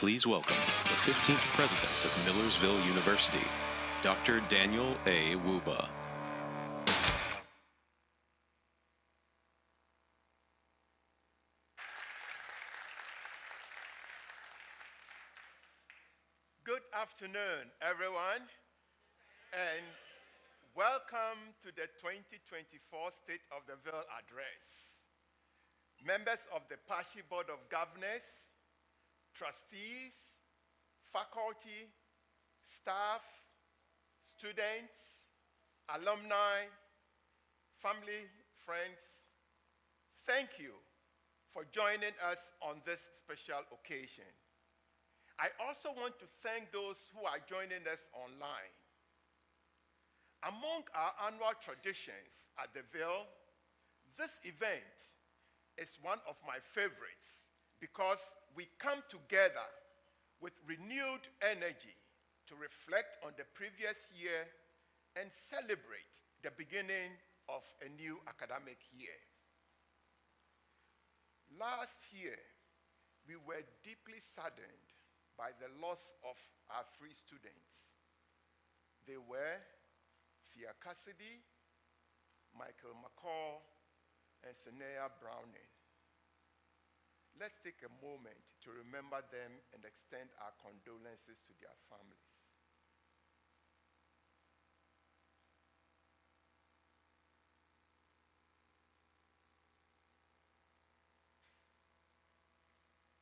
Please welcome the 15th president of Millersville University, Dr. Daniel A. Wuba. Good afternoon, everyone, and welcome to the 2024 State of the Ville Address. Members of the PASHI Board of Governors, trustees, faculty, staff, students, alumni, family, friends, thank you for joining us on this special occasion. I also want to thank those who are joining us online. Among our annual traditions at the Ville, this event is one of my favorites because we come together with renewed energy to reflect on the previous year and celebrate the beginning of a new academic year. Last year, we were deeply saddened by the loss of our three students. They were Thea Cassidy, Michael McCall, and Senea Browning. Let's take a moment to remember them and extend our condolences to their families.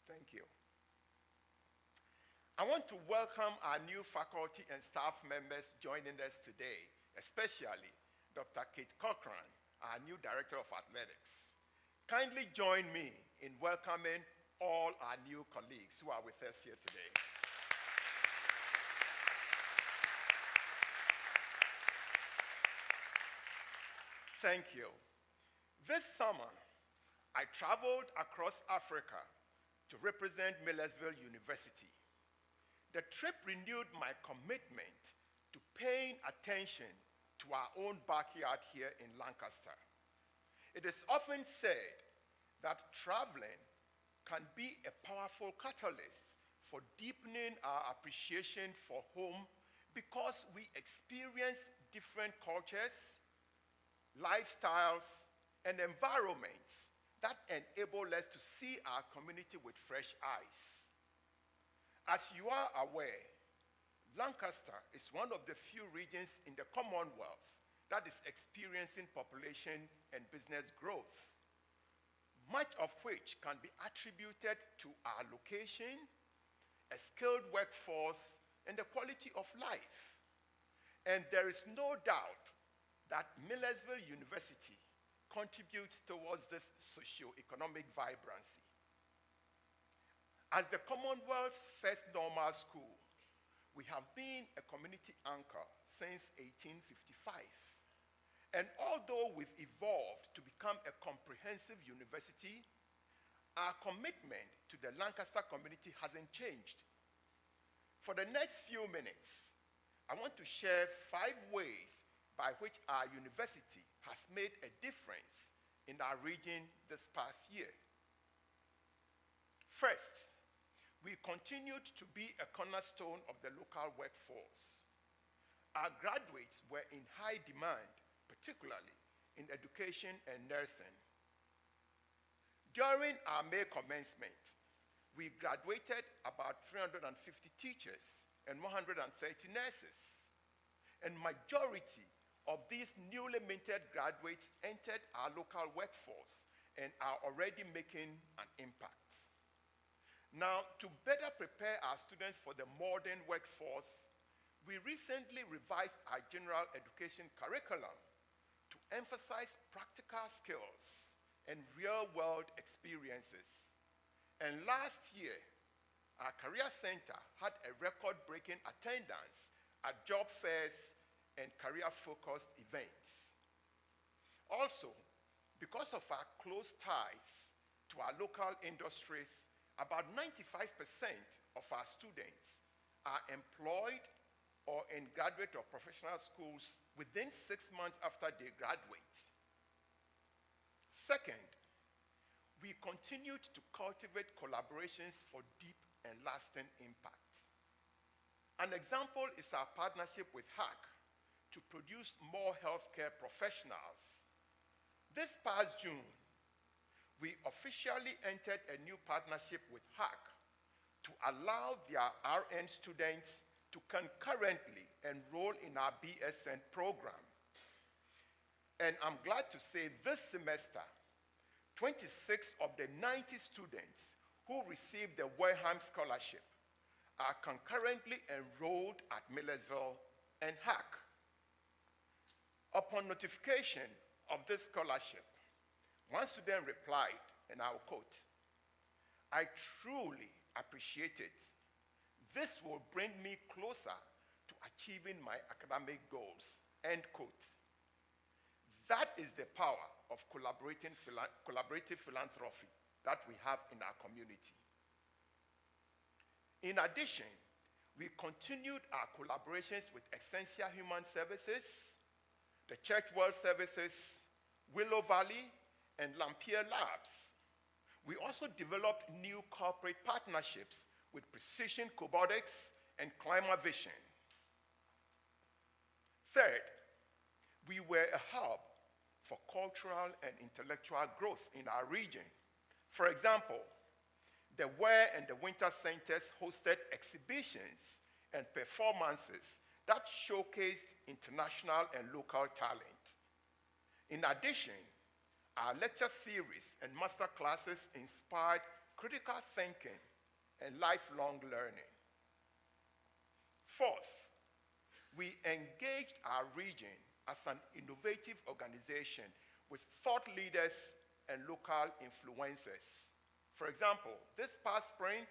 Thank you. I want to welcome our new faculty and staff members joining us today, especially Dr. Kate Cochran, our new Director of Athletics. Kindly join me in welcoming all our new colleagues who are with us here today. Thank you. This summer, I traveled across Africa to represent Millersville University. The trip renewed my commitment to paying attention to our own backyard here in Lancaster. It is often said that traveling can be a powerful catalyst for deepening our appreciation for home because we experience different cultures, lifestyles, and environments that enable us to see our community with fresh eyes. As you are aware, Lancaster is one of the few regions in the Commonwealth that is experiencing population and business growth, much of which can be attributed to our location, a skilled workforce, and the quality of life. And there is no doubt that Millersville University contributes towards this socio-economic vibrancy. As the Commonwealth's first normal school, we have been a community anchor since 1855. And although we've evolved to become a comprehensive university, our commitment to the Lancaster community hasn't changed. For the next few minutes, I want to share 5 ways by which our university has made a difference in our region this past year. First, we continued to be a cornerstone of the local workforce. Our graduates were in high demand, particularly in education and nursing. During our May commencement, we graduated about 350 teachers and 130 nurses. And majority of these newly minted graduates entered our local workforce and are already making an impact. Now, to better prepare our students for the modern workforce, we recently revised our general education curriculum to emphasize practical skills and real-world experiences. And last year, our career center had a record-breaking attendance at job fairs and career-focused events. Also, because of our close ties to our local industries, about 95% of our students are employed or in graduate or professional schools within 6 months after they graduate. Second, we continued to cultivate collaborations for deep and lasting impact. An example is our partnership with HAC to produce more healthcare professionals. This past June, we officially entered a new partnership with HAC to allow their RN students to concurrently enroll in our BSN program. And I'm glad to say this semester, 26 of the 90 students who received the Wareham Scholarship are concurrently enrolled at Millersville and HAC. Upon notification of this scholarship, one student replied, and I'll quote, "I truly appreciate it. This will bring me closer to achieving my academic goals," end quote. That is the power of collaborative philanthropy that we have in our community. In addition, we continued our collaborations with Essentia Human Services, the Church World Services, Willow Valley, and Lampier Labs. We also developed new corporate partnerships with Precision Cobotics and Climavision. Third, we were a hub for cultural and intellectual growth in our region. For example, the Wear and the Winter Centers hosted exhibitions and performances that showcased international and local talent. In addition, our lecture series and master classes inspired critical thinking and lifelong learning. Fourth, we engaged our region as an innovative organization with thought leaders and local influencers. For example, this past spring,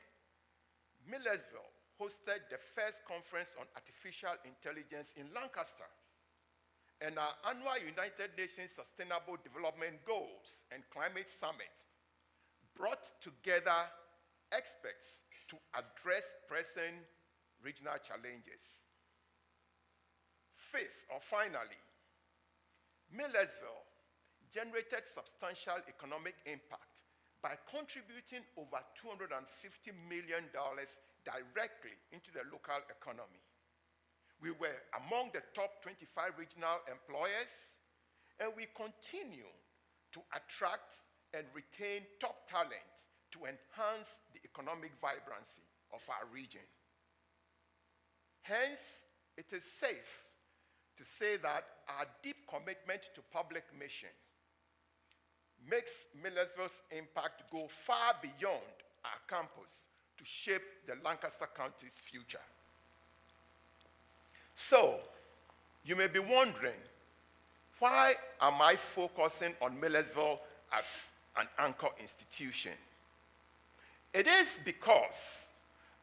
Millersville hosted the first conference on artificial intelligence in Lancaster, and our annual United Nations Sustainable Development Goals and Climate Summit brought together experts to address present regional challenges. Fifth, or finally, Millersville generated substantial economic impact by contributing over $250 million directly into the local economy. We were among the top 25 regional employers, and we continue to attract and retain top talent to enhance the economic vibrancy of our region. Hence, it is safe to say that our deep commitment to public mission makes Millersville's impact go far beyond our campus to shape the Lancaster County's future. So, you may be wondering, why am I focusing on Millersville as an anchor institution? It is because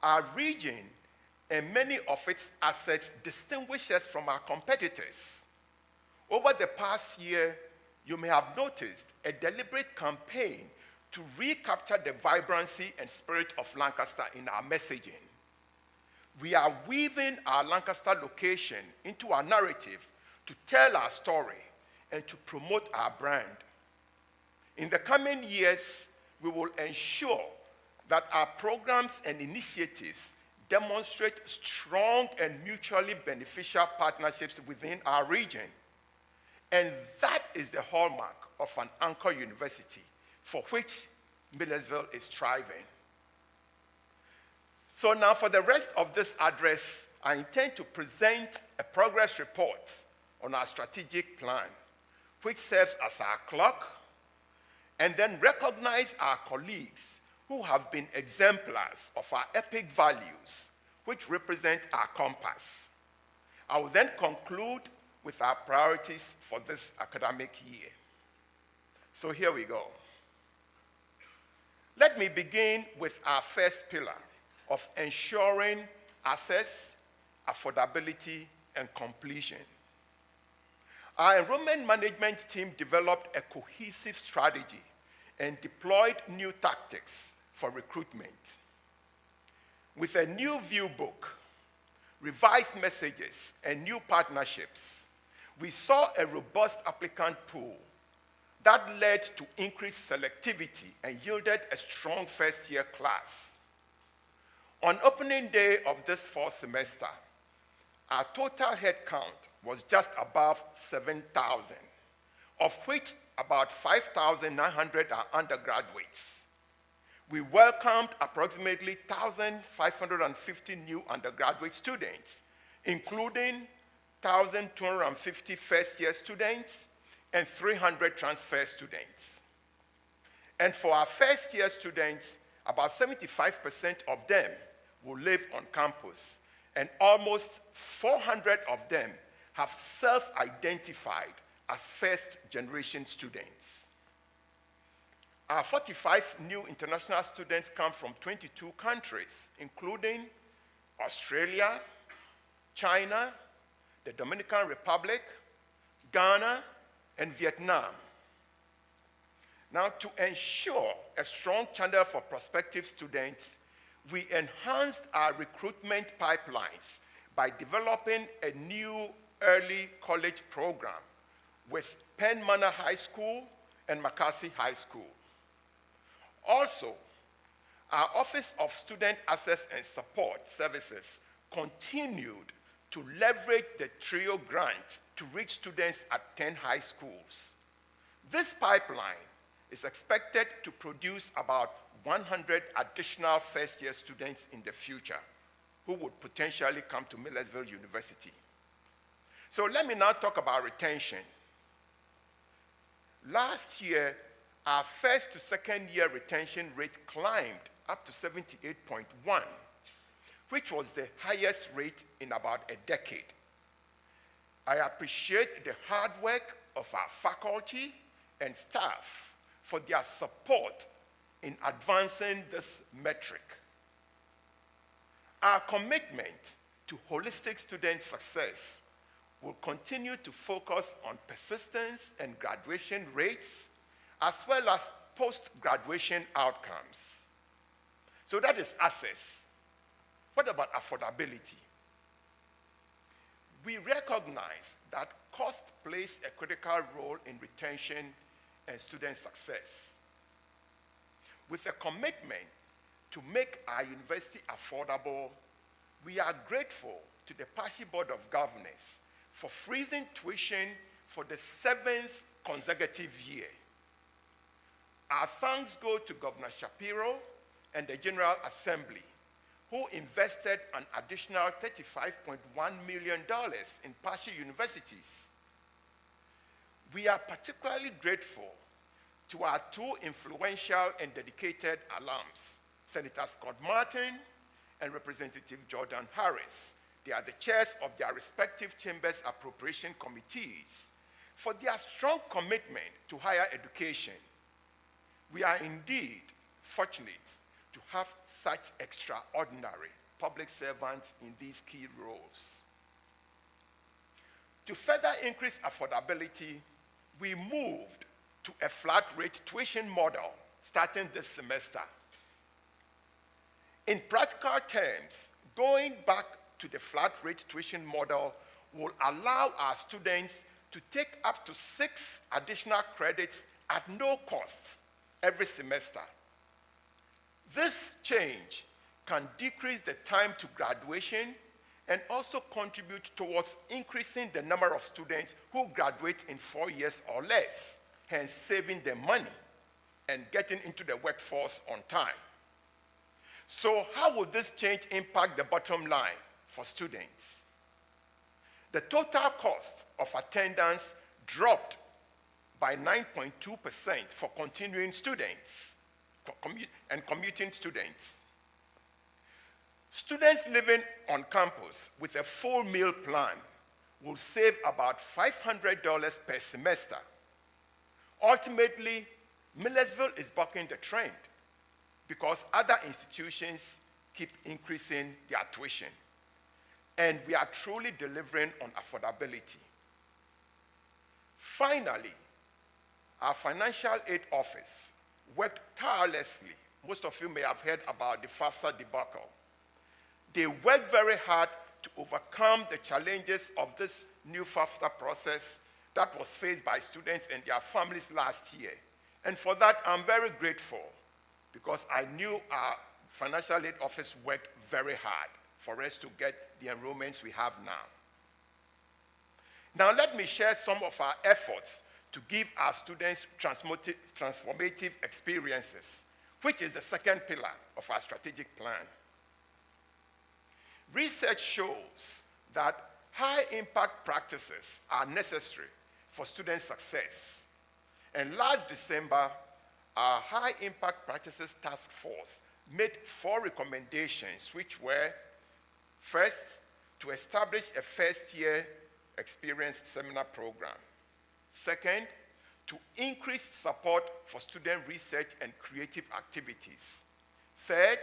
our region and many of its assets distinguish us from our competitors. Over the past year, you may have noticed a deliberate campaign to recapture the vibrancy and spirit of Lancaster in our messaging. We are weaving our Lancaster location into our narrative to tell our story and to promote our brand. In the coming years, we will ensure that our programs and initiatives demonstrate strong and mutually beneficial partnerships within our region. And that is the hallmark of an anchor university for which Millersville is striving. So now for the rest of this address, I intend to present a progress report on our strategic plan, which serves as our clock, and then recognize our colleagues who have been exemplars of our epic values, which represent our compass. I will then conclude with our priorities for this academic year. So here we go. Let me begin with our first pillar of ensuring access, affordability, and completion. Our enrollment management team developed a cohesive strategy and deployed new tactics for recruitment. With a new view book, revised messages, and new partnerships, we saw a robust applicant pool that led to increased selectivity and yielded a strong first-year class. On opening day of this fall semester, our total head count was just above 7,000, of which about 5,900 are undergraduates. We welcomed approximately 1,550 new undergraduate students, including 1,250 first-year students and 300 transfer students. And for our first-year students, about 75% of them will live on campus, and almost 400 of them have self-identified as first-generation students. Our 45 new international students come from 22 countries, including Australia, China, the Dominican Republic, Ghana, and Vietnam. Now, to ensure a strong channel for prospective students, we enhanced our recruitment pipelines by developing a new early college program with Penn Manor High School and Macassar High School. Also, our Office of Student Access and Support Services continued to leverage the TRIO grant to reach students at 10 high schools. This pipeline is expected to produce about 100 additional first-year students in the future who would potentially come to Millersville University. So let me now talk about retention. Last year, our first to second year retention rate climbed up to 78.1, which was the highest rate in about a decade. I appreciate the hard work of our faculty and staff for their support in advancing this metric. Our commitment to holistic student success will continue to focus on persistence and graduation rates, as well as post-graduation outcomes. So that is access. What about affordability? We recognize that cost plays a critical role in retention and student success. With a commitment to make our university affordable, we are grateful to the PASHI Board of Governors for freezing tuition for the 7th consecutive year. Our thanks go to Governor Shapiro and the General Assembly, who invested an additional $35.1 million in PASHI universities. We are particularly grateful to our two influential and dedicated alums, Senator Scott Martin and Representative Jordan Harris. They are the chairs of their respective chambers' appropriation committees for their strong commitment to higher education. We are indeed fortunate to have such extraordinary public servants in these key roles. To further increase affordability, we moved to a flat rate tuition model starting this semester. In practical terms, going back to the flat rate tuition model will allow our students to take up to 6 additional credits at no cost every semester. This change can decrease the time to graduation and also contribute towards increasing the number of students who graduate in 4 years or less, hence saving them money and getting into the workforce on time. So how will this change impact the bottom line for students? The total cost of attendance dropped by 9.2% for continuing students and commuting students. Students living on campus with a full meal plan will save about $500 per semester. Ultimately, Millersville is bucking the trend because other institutions keep increasing their tuition. And we are truly delivering on affordability. Finally, our financial aid office worked tirelessly. Most of you may have heard about the FAFSA debacle. They worked very hard to overcome the challenges of this new FAFSA process that was faced by students and their families last year. And for that, I'm very grateful because I knew our financial aid office worked very hard for us to get the enrollments we have now. Now let me share some of our efforts to give our students transformative experiences, which is the second pillar of our strategic plan. Research shows that high-impact practices are necessary for student success. And last December, our High-Impact Practices Task Force made 4 recommendations, which were, first, to establish a first-year experience seminar program. Second, to increase support for student research and creative activities. Third,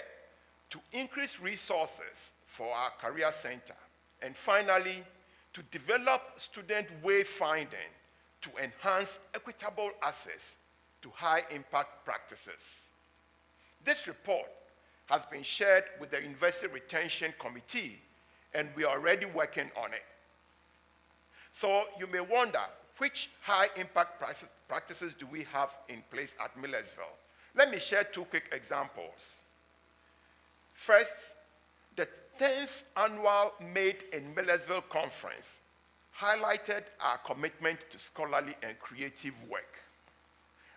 to increase resources for our career center. And finally, to develop student wayfinding to enhance equitable access to high-impact practices. This report has been shared with the University Retention Committee, and we are already working on it. So you may wonder, which high-impact practices do we have in place at Millersville? Let me share 2 quick examples. First, the 10th annual Made in Millersville conference highlighted our commitment to scholarly and creative work.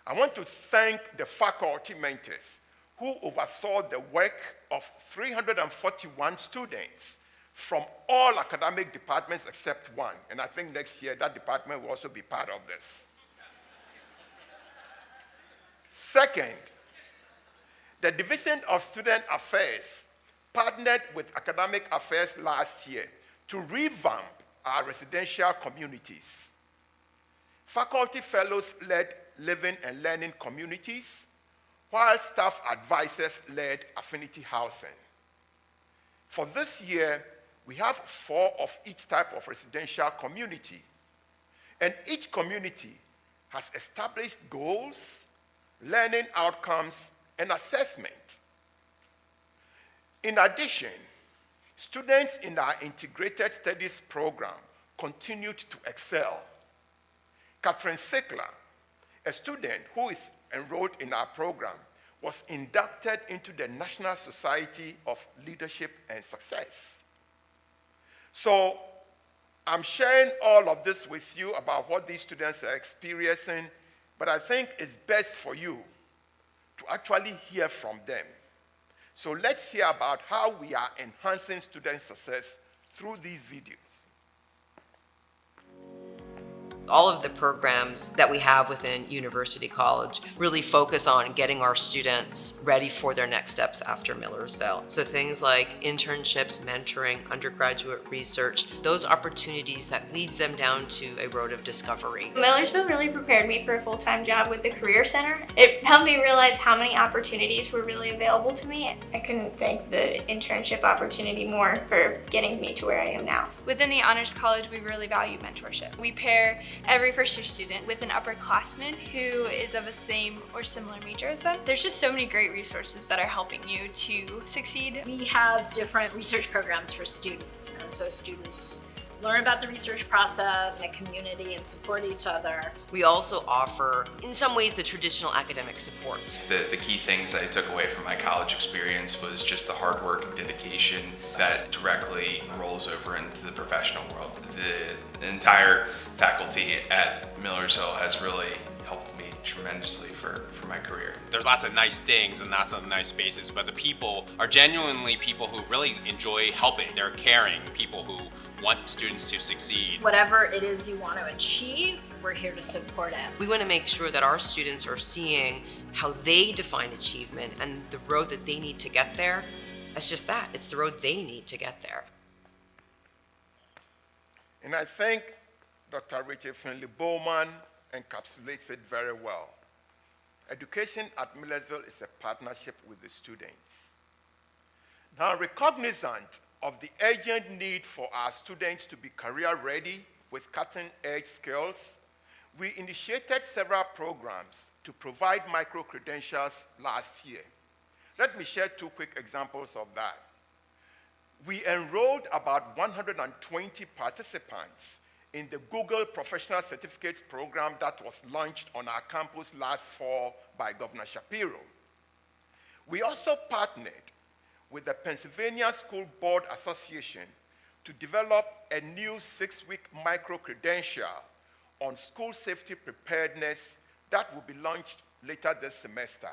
I want to thank the faculty mentors who oversaw the work of 341 students from all academic departments except one. And I think next year that department will also be part of this. Second, the Division of Student Affairs partnered with Academic Affairs last year to revamp our residential communities. Faculty fellows led living and learning communities, while staff advisors led affinity housing. For this year, we have 4 of each type of residential community, and each community has established goals, learning outcomes, and assessment. In addition, students in our integrated studies program continued to excel. Catherine Sickler, a student who is enrolled in our program, was inducted into the National Society of Leadership and Success. So I'm sharing all of this with you about what these students are experiencing, but I think it's best for you to actually hear from them. So let's hear about how we are enhancing student success through these videos. All of the programs that we have within University College really focus on getting our students ready for their next steps after Millersville. So things like internships, mentoring, undergraduate research, those opportunities that leads them down to a road of discovery. Millersville really prepared me for a full-time job with the Career Center. It helped me realize how many opportunities were really available to me. I couldn't thank the internship opportunity more for getting me to where I am now. Within the Honors College, we really value mentorship. We pair every first-year student with an upperclassman who is of a same or similar major as them. There's just so many great resources that are helping you to succeed. We have different research programs for students, and so students learn about the research process, a community, and support each other. We also offer, in some ways, the traditional academic support. The key things I took away from my college experience was just the hard work and dedication that directly rolls over into the professional world. The entire faculty at Millersville has really helped me tremendously for my career. There's lots of nice things and lots of nice spaces, but the people are genuinely people who really enjoy helping. They're caring people who want students to succeed. Whatever it is you want to achieve, we're here to support it. We want to make sure that our students are seeing how they define achievement and the road that they need to get there as just that. It's the road they need to get there. And I think Dr. Richard Finley Bowman encapsulates it very well. Education at Millersville is a partnership with the students. Now, recognizant of the urgent need for our students to be career ready with cutting-edge skills, we initiated several programs to provide micro-credentials last year. Let me share 2 quick examples of that. We enrolled about 120 participants in the Google Professional Certificates program that was launched on our campus last fall by Governor Shapiro. We also partnered with the Pennsylvania School Board Association to develop a new 6-week micro-credential on school safety preparedness that will be launched later this semester.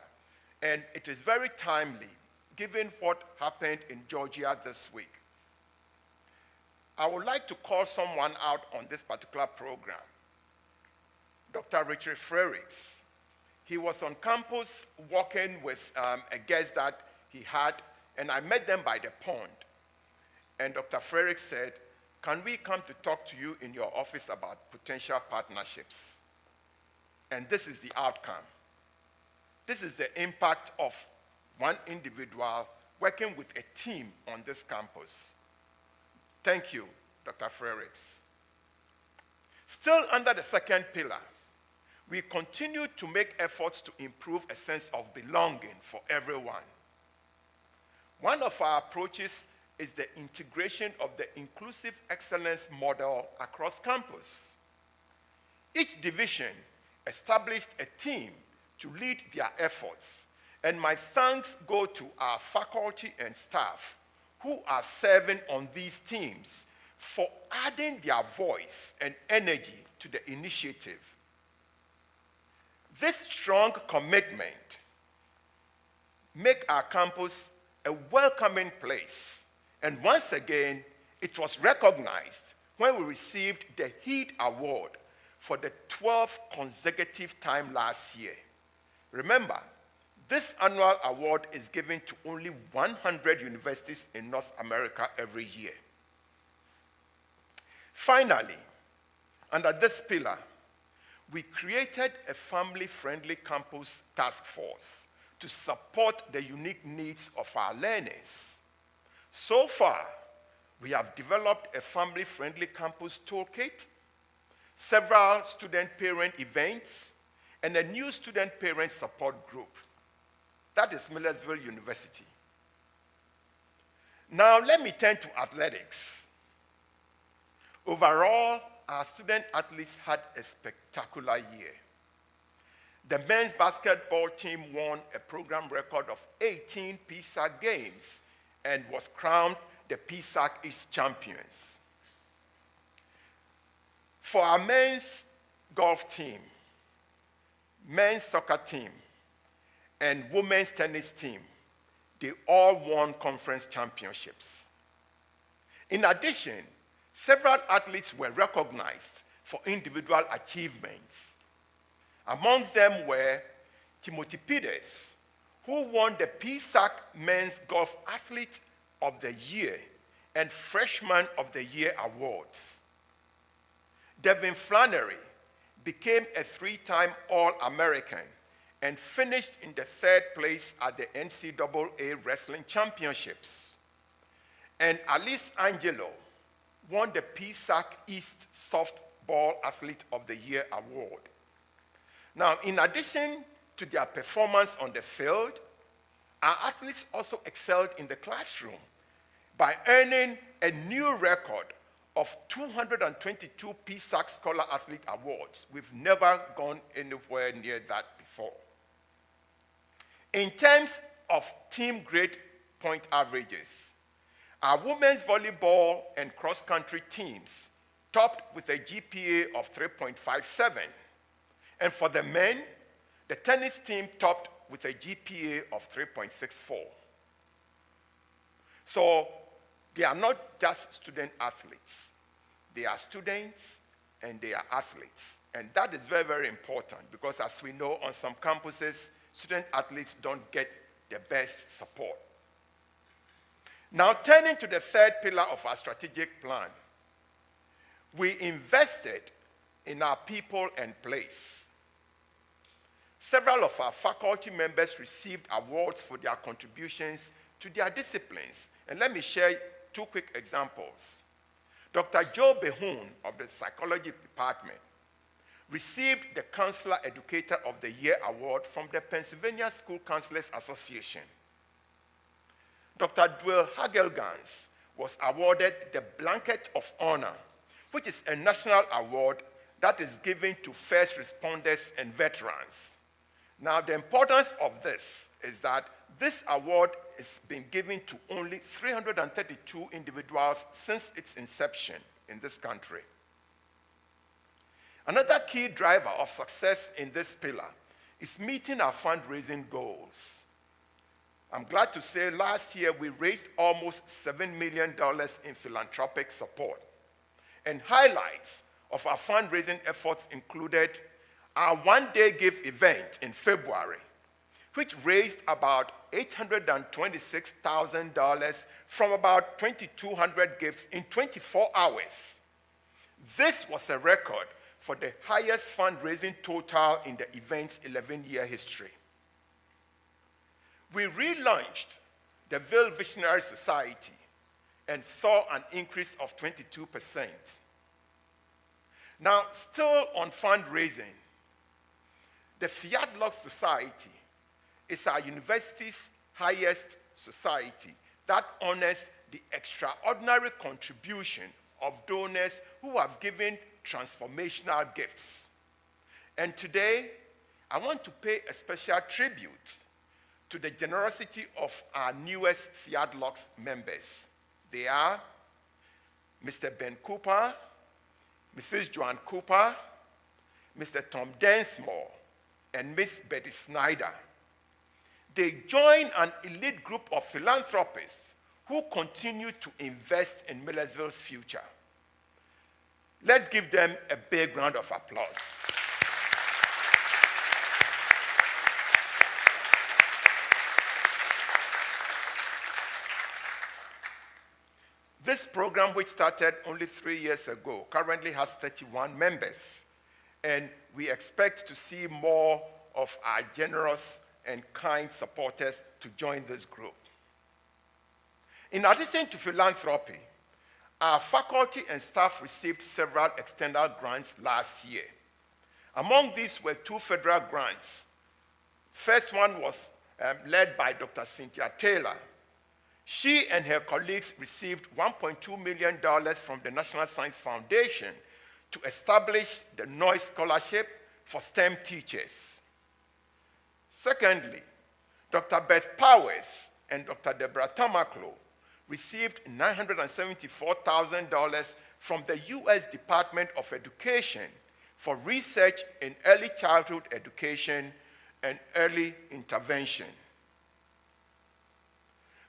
And it is very timely, given what happened in Georgia this week. I would like to call someone out on this particular program, Dr. Richard Frerichs. He was on campus working with a guest that he had, and I met them by the pond. And Dr. Frerichs said, "Can we come to talk to you in your office about potential partnerships?" And this is the outcome. This is the impact of one individual working with a team on this campus. Thank you, Dr. Frerichs. Still under the second pillar, we continue to make efforts to improve a sense of belonging for everyone. One of our approaches is the integration of the inclusive excellence model across campus. Each division established a team to lead their efforts, and my thanks go to our faculty and staff who are serving on these teams for adding their voice and energy to the initiative. This strong commitment makes our campus a welcoming place. And once again, it was recognized when we received the HEED Award for the 12th consecutive time last year. Remember, this annual award is given to only 100 universities in North America every year. Finally, under this pillar, we created a family-friendly campus task force to support the unique needs of our learners. So far, we have developed a family-friendly campus toolkit, several student-parent events, and a new student-parent support group. That is Millersville University. Now, let me turn to athletics. Overall, our student athletes had a spectacular year. The men's basketball team won a program record of 18 PSAC games and was crowned the PSAC East champions. For our men's golf team, men's soccer team, and women's tennis team, they all won conference championships. In addition, several athletes were recognized for individual achievements. Amongst them were Timothy Peters, who won the PSAC Men's Golf Athlete of the Year and Freshman of the Year awards. Devin Flannery became a 3-time All-American and finished in the 3rd place at the NCAA Wrestling Championships. And Alice Angelo won the PSAC East Softball Athlete of the Year award. Now, in addition to their performance on the field, our athletes also excelled in the classroom by earning a new record of 222 PSAC Scholar Athlete Awards. We've never gone anywhere near that before. In terms of team grade point averages, our women's volleyball and cross-country teams topped with a GPA of 3.57. And for the men, the tennis team topped with a GPA of 3.64. So they are not just student athletes. They are students and they are athletes. And that is very, very important because as we know, on some campuses, student athletes don't get the best support. Now, turning to the 3rd pillar of our strategic plan, we invested in our people and place. Several of our faculty members received awards for their contributions to their disciplines. And let me share 2 quick examples. Dr. Joe Behun of the Psychology Department received the Counselor Educator of the Year award from the Pennsylvania School Counselors Association. Dr. Dwayne Hagelgans was awarded the Blanket of Honor, which is a national award that is given to first responders and veterans. Now, the importance of this is that this award has been given to only 332 individuals since its inception in this country. Another key driver of success in this pillar is meeting our fundraising goals. I'm glad to say last year we raised almost $7 million in philanthropic support. And highlights of our fundraising efforts included our one-day gift event in February, which raised about $826,000 from about 2,200 gifts in 24 hours. This was a record for the highest fundraising total in the event's 11-year history. We relaunched the Ville Visionary Society and saw an increase of 22%. Now, still on fundraising, the Fiat Lux Society is our university's highest society that honors the extraordinary contribution of donors who have given transformational gifts. And today, I want to pay a special tribute to the generosity of our newest Fiat Lux members. They are Mr. Ben Cooper, Mrs. Joanne Cooper, Mr. Tom Densmore, and Miss Betty Snyder. They join an elite group of philanthropists who continue to invest in Millersville's future. Let's give them a big round of applause. This program, which started only 3 years ago, currently has 31 members, and we expect to see more of our generous and kind supporters to join this group. In addition to philanthropy, our faculty and staff received several external grants last year. Among these were 2 federal grants. First one was led by Dr. Cynthia Taylor. She and her colleagues received $1.2 million from the National Science Foundation to establish the Noyes Scholarship for STEM teachers. Secondly, Dr. Beth Powers and Dr. Deborah Tamaklo received $974,000 from the U.S. Department of Education for research in early childhood education and early intervention.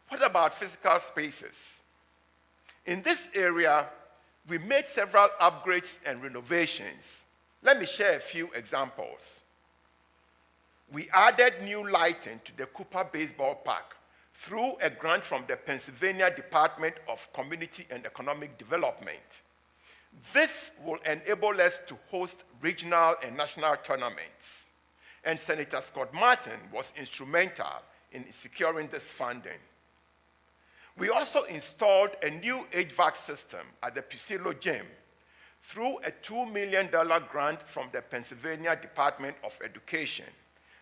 What about physical spaces? In this area, we made several upgrades and renovations. Let me share a few examples. We added new lighting to the Cooper Baseball Park through a grant from the Pennsylvania Department of Community and Economic Development. This will enable us to host regional and national tournaments. And Senator Scott Martin was instrumental in securing this funding. We also installed a new HVAC system at the Pusilo Gym through a $2 million grant from the Pennsylvania Department of Education.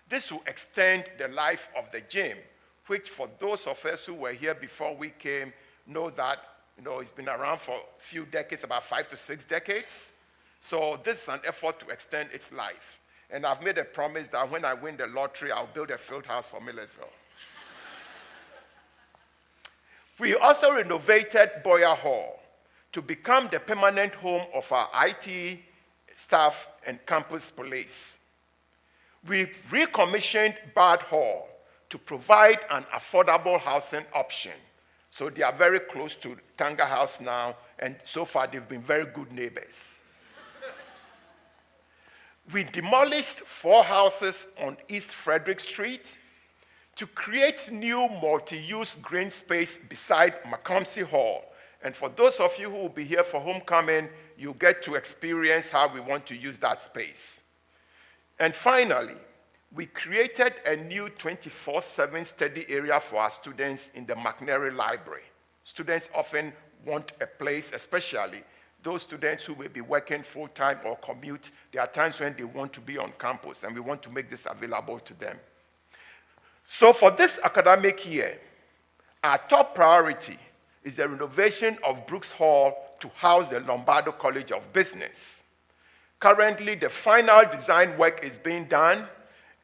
This will extend the life of the gym, which for those of us who were here before we came know that it's been around for a few decades, about 5 to 6 decades. So this is an effort to extend its life. And I've made a promise that when I win the lottery, I'll build a field house for Millersville. We also renovated Boyer Hall to become the permanent home of our IT staff and campus police. We've recommissioned Bard Hall to provide an affordable housing option. So they are very close to Tanga House now, and so far they've been very good neighbors. We demolished 4 houses on East Frederick Street to create new multi-use green space beside Macomsey Hall. And for those of you who will be here for homecoming, you get to experience how we want to use that space. And finally, we created a new 24/7 study area for our students in the McNary Library. Students often want a place, especially those students who may be working full-time or commute. There are times when they want to be on campus, and we want to make this available to them. So for this academic year, our top priority is the renovation of Brooks Hall to house the Lombardo College of Business. Currently, the final design work is being done,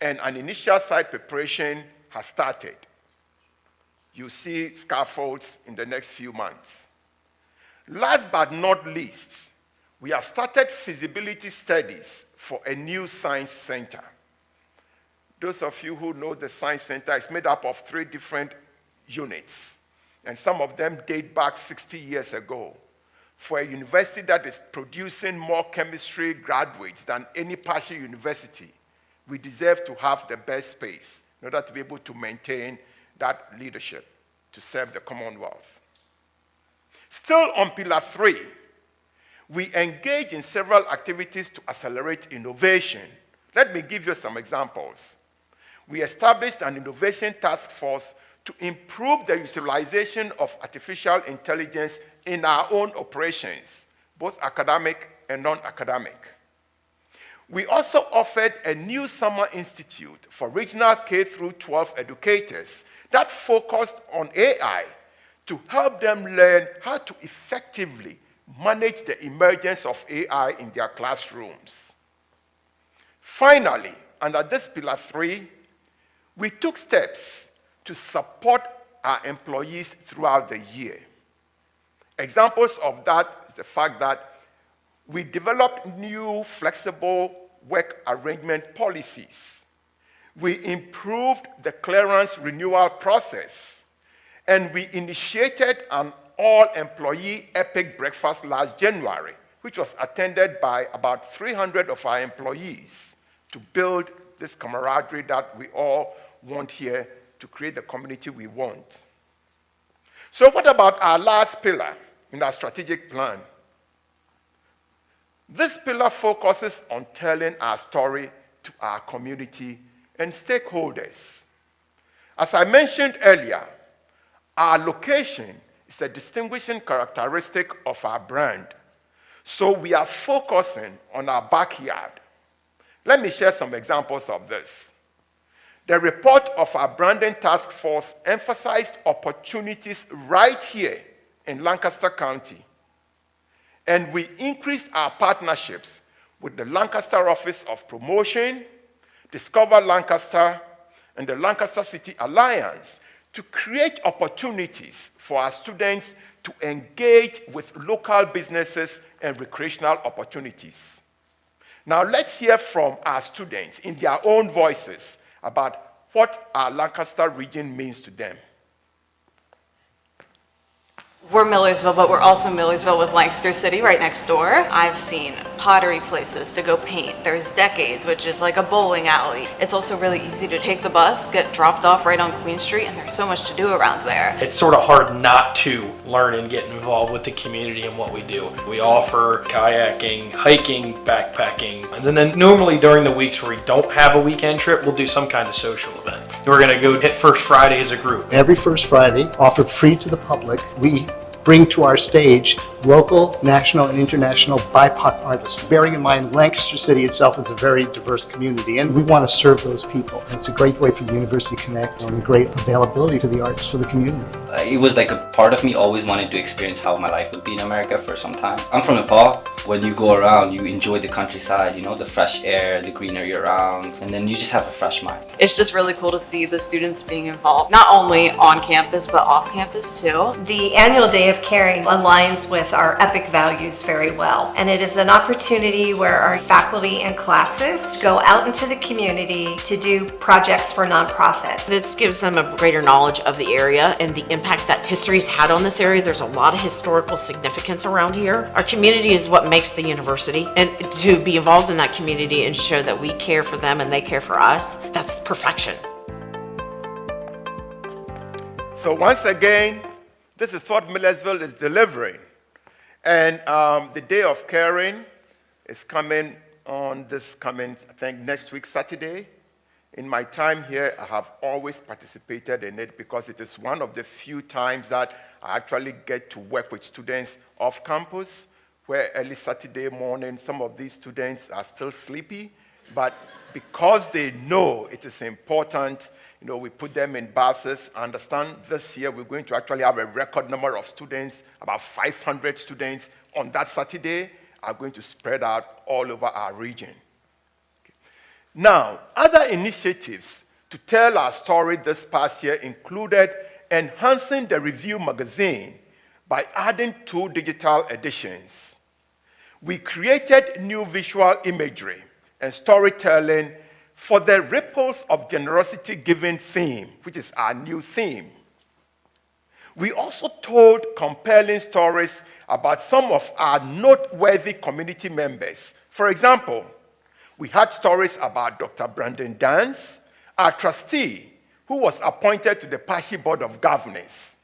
and an initial site preparation has started. You'll see scaffolds in the next few months. Last but not least, we have started feasibility studies for a new science center. Those of you who know the science center is made up of 3 different units, and some of them date back 60 years ago. For a university that is producing more chemistry graduates than any partial university, we deserve to have the best space in order to be able to maintain that leadership to serve the Commonwealth. Still on Pillar 3, we engage in several activities to accelerate innovation. Let me give you some examples. We established an innovation task force to improve the utilization of artificial intelligence in our own operations, both academic and non-academic. We also offered a new summer institute for regional K-12 educators that focused on AI to help them learn how to effectively manage the emergence of AI in their classrooms. Finally, under this Pillar 3, we took steps to support our employees throughout the year. Examples of that is the fact that we developed new flexible work arrangement policies. We improved the clearance renewal process, and we initiated an all-employee epic breakfast last January, which was attended by about 300 of our employees to build this camaraderie that we all want here to create the community we want. So what about our last pillar in our strategic plan? This pillar focuses on telling our story to our community and stakeholders. As I mentioned earlier, our location is a distinguishing characteristic of our brand. So we are focusing on our backyard. Let me share some examples of this. The report of our branding task force emphasized opportunities right here in Lancaster County. And we increased our partnerships with the Lancaster Office of Promotion, Discover Lancaster, and the Lancaster City Alliance to create opportunities for our students to engage with local businesses and recreational opportunities. Now let's hear from our students in their own voices about what our Lancaster region means to them. We're Millersville, but we're also Millersville with Lancaster City right next door. I've seen pottery places to go paint. There's Decades, which is like a bowling alley. It's also really easy to take the bus, get dropped off right on Queen Street, and there's so much to do around there. It's sort of hard not to learn and get involved with the community and what we do. We offer kayaking, hiking, backpacking, and then normally during the weeks where we don't have a weekend trip, we'll do some kind of social event. We're gonna go hit First Friday as a group. Every First Friday, offered free to the public, we bring to our stage local, national, and international BIPOC artists. Bearing in mind, Lancaster City itself is a very diverse community, and we want to serve those people. It's a great way for the university to connect and a great availability to the arts for the community. It was like a part of me always wanted to experience how my life would be in America for some time. I'm from Nepal. When you go around, you enjoy the countryside, you know, the fresh air, the greenery around, and then you just have a fresh mind. It's just really cool to see the students being involved, not only on campus, but off campus too. The annual Day of Caring aligns with our EPIC values very well, and it is an opportunity where our faculty and classes go out into the community to do projects for nonprofits. This gives them a greater knowledge of the area and the impact that history's had on this area. There's a lot of historical significance around here. Our community is what makes the university, and to be involved in that community and show that we care for them and they care for us, that's perfection. So once again, this is what Millersville is delivering. And the Day of Caring is coming on I think, next week, Saturday. In my time here, I have always participated in it because it is one of the few times that I actually get to work with students off campus, where early Saturday morning, some of these students are still sleepy, but because they know it is important, you know, we put them in buses. I understand this year we're going to actually have a record number of students, about 500 students on that Saturday are going to spread out all over our region. Okay. Now, other initiatives to tell our story this past year included enhancing the review magazine by adding 2 digital editions. We created new visual imagery and storytelling for the Ripples of Generosity Giving theme, which is our new theme. We also told compelling stories about some of our noteworthy community members. For example, we had stories about Dr. Brandon Dance, our trustee, who was appointed to the Pashi Board of Governors.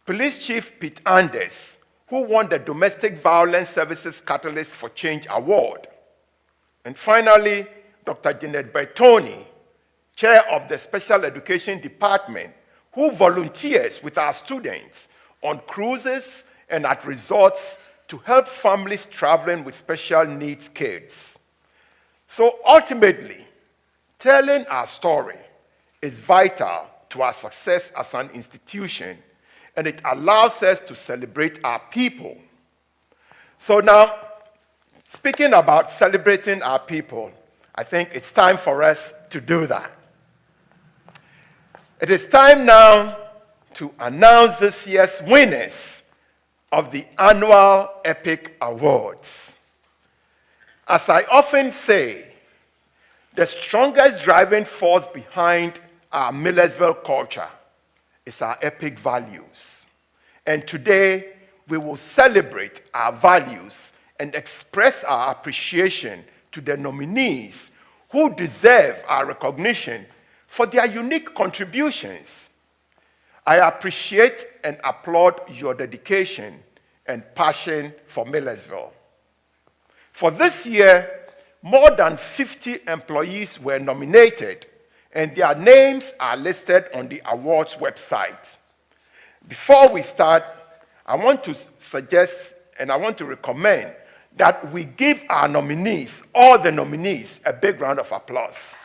Police Chief Pete Anders, who won the Domestic Violence Services Catalyst for Change Award. And finally, Dr. Janet Bertoni, chair of the Special Education Department, who volunteers with our students on cruises and at resorts to help families traveling with special needs kids. So ultimately, telling our story is vital to our success as an institution, and it allows us to celebrate our people. So now, speaking about celebrating our people, I think it's time for us to do that. It is time now to announce this year's winners of the annual EPIC Awards. As I often say, the strongest driving force behind our Millersville culture is our EPIC values. And today, we will celebrate our values and express our appreciation to the nominees who deserve our recognition for their unique contributions. I appreciate and applaud your dedication and passion for Millersville. For this year, more than 50 employees were nominated, and their names are listed on the awards website. Before we start, I want to suggest and I want to recommend that we give our nominees, all the nominees, a big round of applause.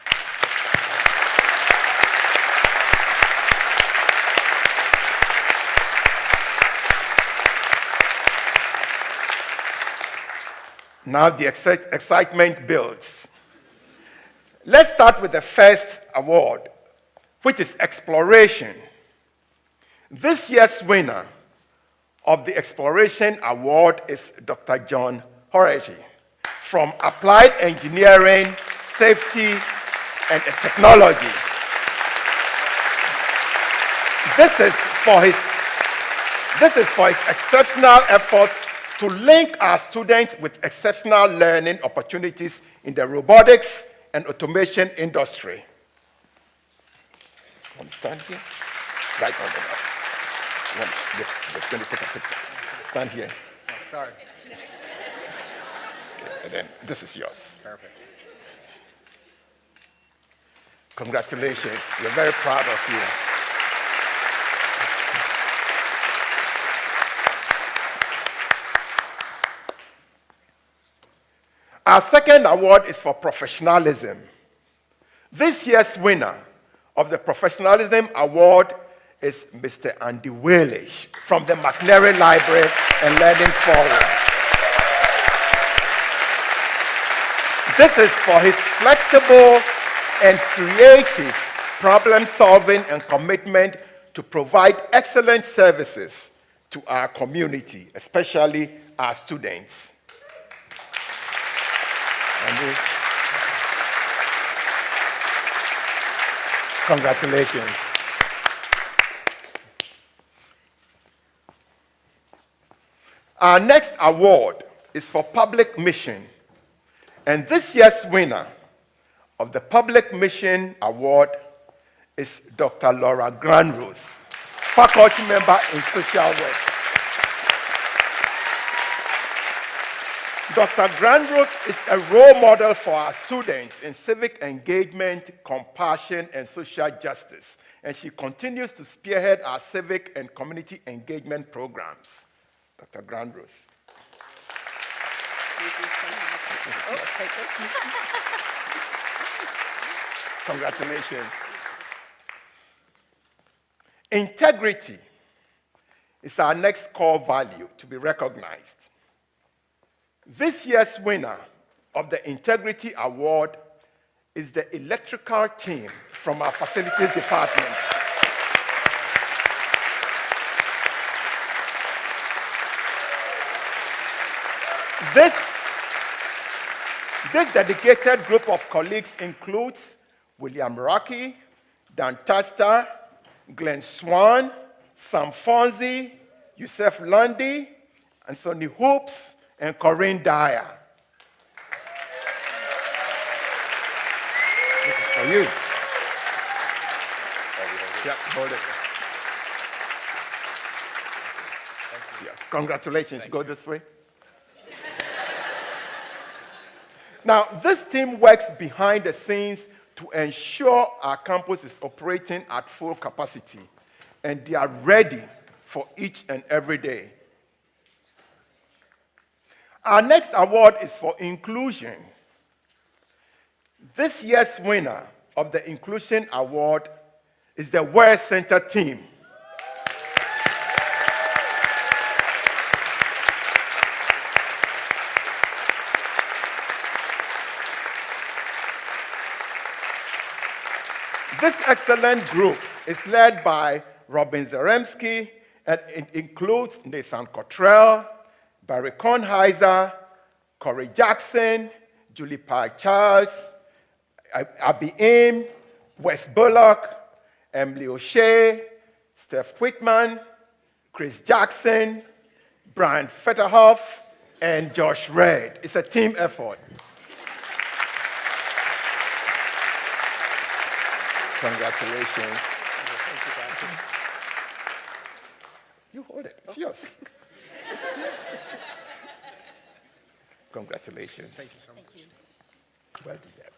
Now the excitement builds. Let's start with the first award, which is Exploration. This year's winner of the Exploration Award is Dr. John Horaty from Applied Engineering, Safety, and Technology. This is for his exceptional efforts to link our students with exceptional learning opportunities in the robotics and automation industry. Want to stand here? Right on the left. Just going to take a picture. Stand here. Oh, sorry. Okay, and then this is yours. Perfect. Congratulations. We're very proud of you. Our second award is for professionalism. This year's winner of the Professionalism Award is Mr. Andy Walish from the McNary Library and Learning Forum. This is for his flexible and creative problem solving and commitment to provide excellent services to our community, especially our students. Andy. Congratulations. Our next award is for Public Mission. And this year's winner of the Public Mission Award is Dr. Laura Granruth, faculty member in social work. Dr. Granruth is a role model for our students in civic engagement, compassion, and social justice, and she continues to spearhead our civic and community engagement programs. Dr. Granruth. Congratulations. Integrity is our next core value to be recognized. This year's winner of the Integrity Award is the electrical team from our facilities department. This dedicated group of colleagues includes William Rocky, Dan Taster, Glenn Swan, Sam Fonzie, Yusef Lundy, Anthony Hoops, and Corinne Dyer. This is for you. Yeah, hold it. Yeah, congratulations. Go this way. Now, this team works behind the scenes to ensure our campus is operating at full capacity, and they are ready for each and every day. Our next award is for inclusion. This year's winner of the Inclusion Award is the Ware Center team. This excellent group is led by Robin Zaremski, and it includes Nathan Cottrell, Barry Kornheiser, Corey Jackson, Julie Park Charles, Abby Aim, Wes Bullock, Emily O'Shea, Steph Whitman, Chris Jackson, Brian Fetterhoff, and Josh Red. It's a team effort. Congratulations. You hold it. It's yours. Congratulations. Thank you so much. Thank you. Well deserved.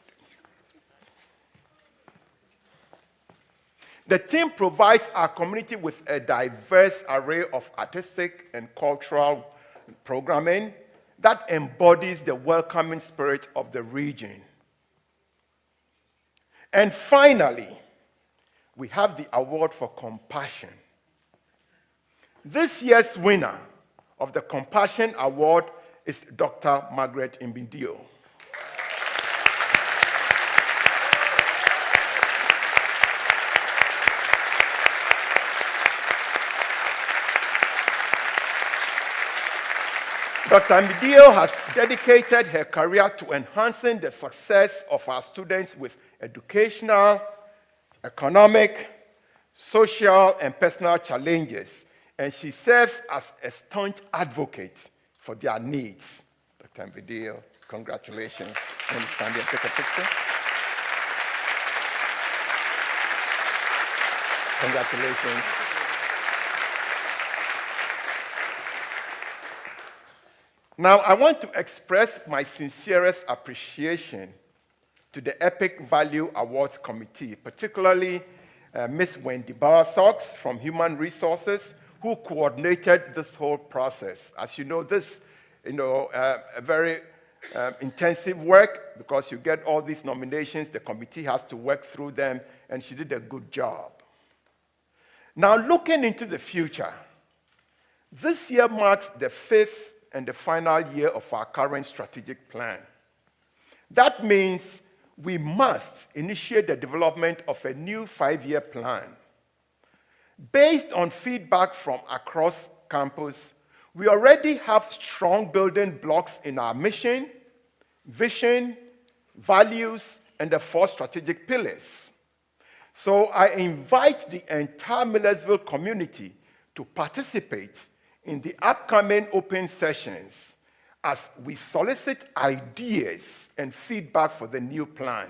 The team provides our community with a diverse array of artistic and cultural programming that embodies the welcoming spirit of the region. And finally, we have the award for compassion. This year's winner of the Compassion Award is Dr. Margaret Imbidio. Dr. Imbidio has dedicated her career to enhancing the success of our students with educational, economic, social, and personal challenges, and she serves as a staunch advocate for their needs. Dr. Imbidio, congratulations. Can you stand here and take a picture? Congratulations. Now, I want to express my sincerest appreciation to the Epic Value Awards Committee, particularly Ms. Wendy Bauer-Sox from Human Resources, who coordinated this whole process. As you know, this, a very intensive work because you get all these nominations, the committee has to work through them, and she did a good job. Now, looking into the future, this year marks the 5th and the final year of our current strategic plan. That means we must initiate the development of a new 5-year plan. Based on feedback from across campus, we already have strong building blocks in our mission, vision, values, and the 4 strategic pillars. So I invite the entire Millersville community to participate in the upcoming open sessions as we solicit ideas and feedback for the new plan.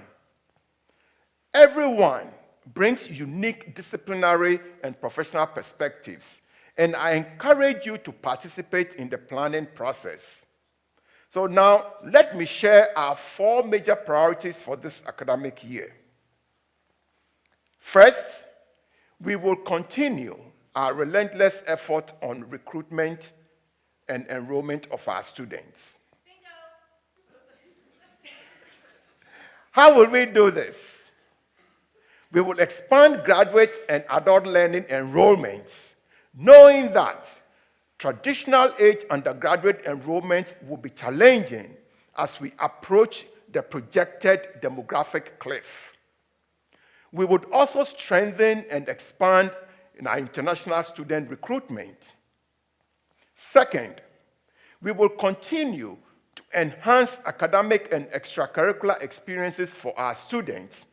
Everyone brings unique disciplinary and professional perspectives, and I encourage you to participate in the planning process. So now, let me share our 4 major priorities for this academic year. First, we will continue our relentless effort on recruitment and enrollment of our students. Bingo. How will we do this? We will expand graduate and adult learning enrollments, knowing that traditional age undergraduate enrollments will be challenging as we approach the projected demographic cliff. We would also strengthen and expand in our international student recruitment. Second, we will continue to enhance academic and extracurricular experiences for our students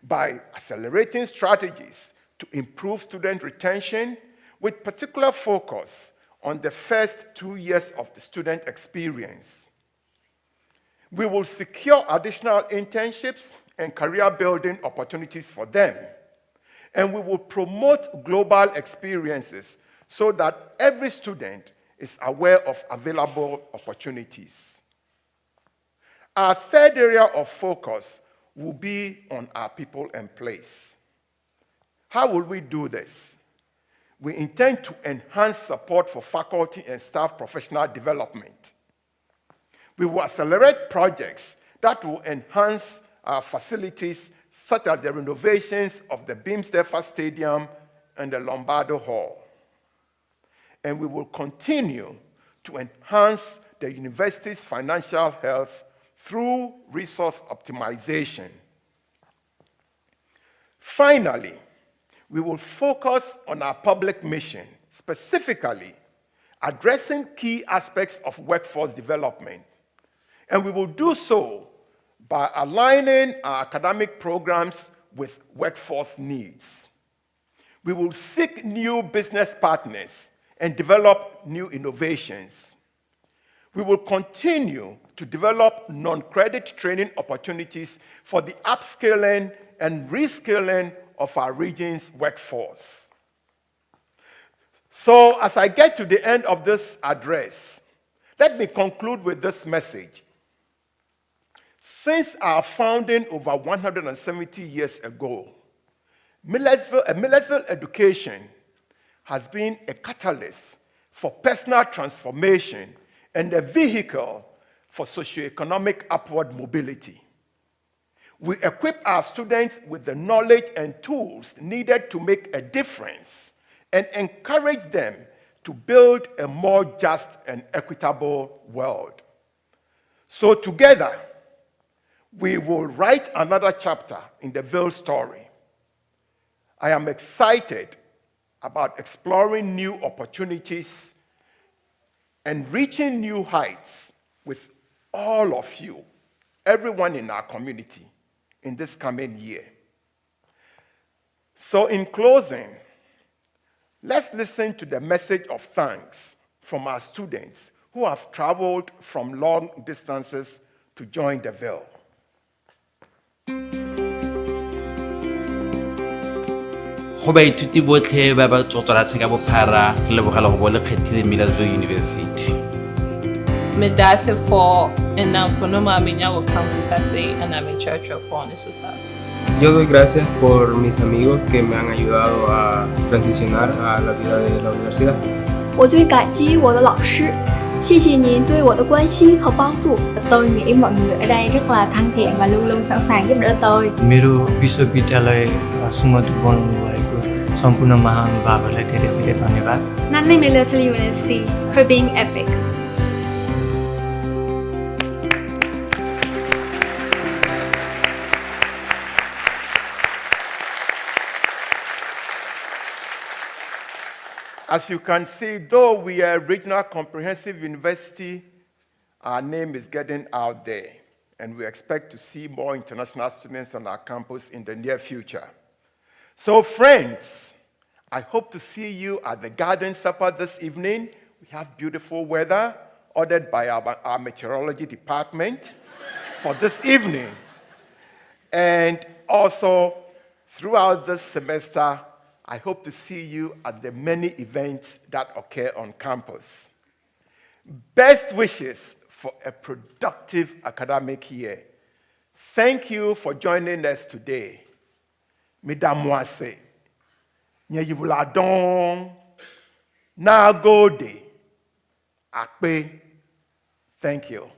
by accelerating strategies to improve student retention with particular focus on the first 2 years of the student experience. We will secure additional internships and career building opportunities for them. And we will promote global experiences so that every student is aware of available opportunities. Our third area of focus will be on our people and place. How will we do this? We intend to enhance support for faculty and staff professional development. We will accelerate projects that will enhance our facilities, such as the renovations of the Beamsdeffer Stadium and the Lombardo Hall. And we will continue to enhance the university's financial health through resource optimization. Finally, we will focus on our public mission, specifically addressing key aspects of workforce development. And we will do so by aligning our academic programs with workforce needs. We will seek new business partners and develop new innovations. We will continue to develop non-credit training opportunities for the upskilling and reskilling of our region's workforce. So, as I get to the end of this address, let me conclude with this message. Since our founding over 170 years ago, Millersville education has been a catalyst for personal transformation and a vehicle for socioeconomic upward mobility. We equip our students with the knowledge and tools needed to make a difference and encourage them to build a more just and equitable world. So together, we will write another chapter in the Ville story. I am excited about exploring new opportunities and reaching new heights with all of you, everyone in our community, in this coming year. So in closing, let's listen to the message of thanks from our students who have traveled from long distances to join the Ville. Go baithuti botlhe ba ba tsotsoratseng ka bophara re lebogela go bo le kgethile Millersville University. Medase for Enalfonoma Miñago Campus Hase and I'm in church of Society. Yo doy gracias por mis amigos que me han ayudado a transicionar a la vida de la universidad. 我最感激我的老师，谢谢您对我的关心和帮助。Tôi nghĩ mọi người ở đây rất là thân thiện và luôn luôn sẵn sàng giúp đỡ tôi. मेरो विश्वविद्यालय सुमधुरवनको सम्पूर्ण महानुभावहरूलाई धेरै धेरै धन्यवाद. Nani Millersville University for being epic. As you can see, though we are a regional comprehensive university, our name is getting out there, and we expect to see more international students on our campus in the near future. So friends, I hope to see you at the garden supper this evening. We have beautiful weather ordered by our meteorology department for this evening. And also, throughout this semester, I hope to see you at the many events that occur on campus. Best wishes for a productive academic year. Thank you for joining us today. Mesdames, Moise, Nyeyibuladon, Nagode, Akpe, thank you.